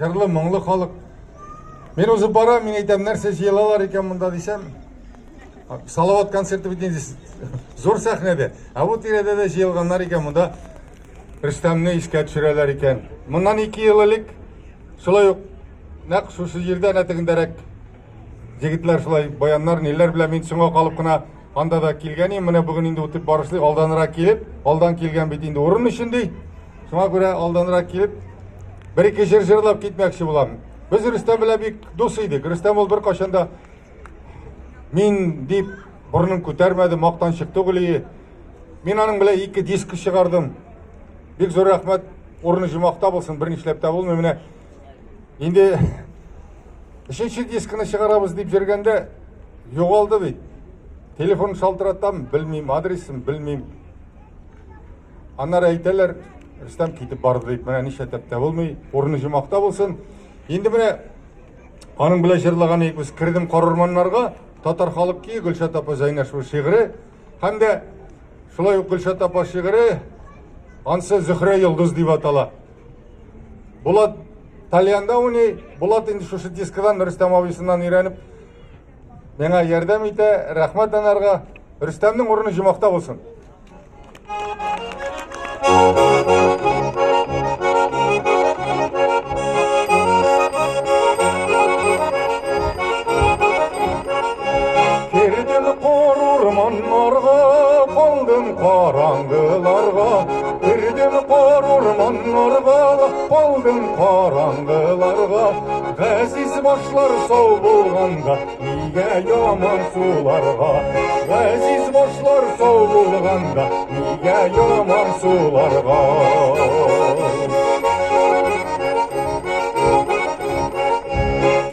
жырлы, мұңлы халық. Мен өзі бара, мен айтам, нәрсе жиылалар екен мұнда десем, Салават концерті біткен зор сахнеде. А вот иреде де жиылғандар екен мұнда. Рүстәмні ишке түшірелер екен. Мұндан 2 ел элек, шулай нақ шушы жерден әтігіндерек жігітлер шулай баяннар, нелер біле мен соңға қалып қына анда да келген ем. Міне бүгін енді өтіп барышлы алданырақ келіп, алдан келген бет енді орын үшіндей. Соңға көре алданырақ келіп, бір-екі жер жырлап кетмекші боламын. Біз Рүстәм біле бек дос едік. Рүстәм ол бір қашанда мен деп бұрынын көтермеді, мақтан шықты ғылы. Мен аның біле 2 дискі шығардым. Бек зор рахмет, орны жұмақта болсын, біріншілепті болмай. Міне енді 3-ші дискіні шығарабыз деп жүргенде жоғалды бейт. Телефон шалтыраттам, білмейм, адресім білмейм. Анар әйтелер, Рүстәм кетіп барды deyip, міне неше тәпті болмай, орны жұмақта болсын. Енді міне аның біле жырлаған екбіз кірдім қорырманларға, татар халық ки Гүлшат апа Жайнашева шиғыры, һәм де шулай Гүлшат апа шиғыры ансы Зөһрә Йолдыз деп атала. Булат Талияндә уйный, Булат инде шушы дискадан Рөстәм абысыннан өйрәнеп миңа ярдәм итә, рәхмәт анарга. Рөстәмнең урыны җумакта булсын. Кирдем корурманнарга, калдым караңгыларга. Кирдем корурманнарга, калдым караңгыларга. Газиз башлар сау булганда, нигә яман суларга. Газиз башлар сау булганда, нигә яман суларга.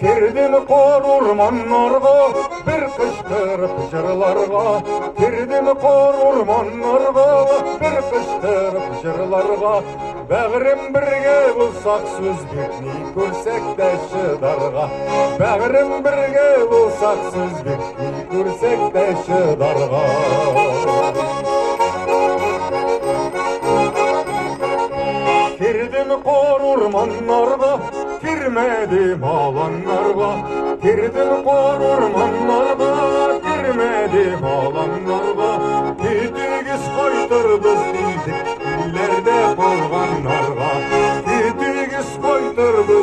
Кирдем корурманнарга, bir kışkırıp jırlarga. Kирдем корурманнарга, bir kışkırıp jırlarga. Бәгърем бергә булсак сүз битни күрсәк тә шыдарга. Бәгърем бергә булсак сүз битни күрсәк тә шыдарга. Кирдем корурманнарга, кирмәдем аланнарга. Кирдем корурманнарга, кирмәдем аланнарга. Кетегез кайтырбыз дидек, иләрдә калганнарга. Кетегез кайтырбыз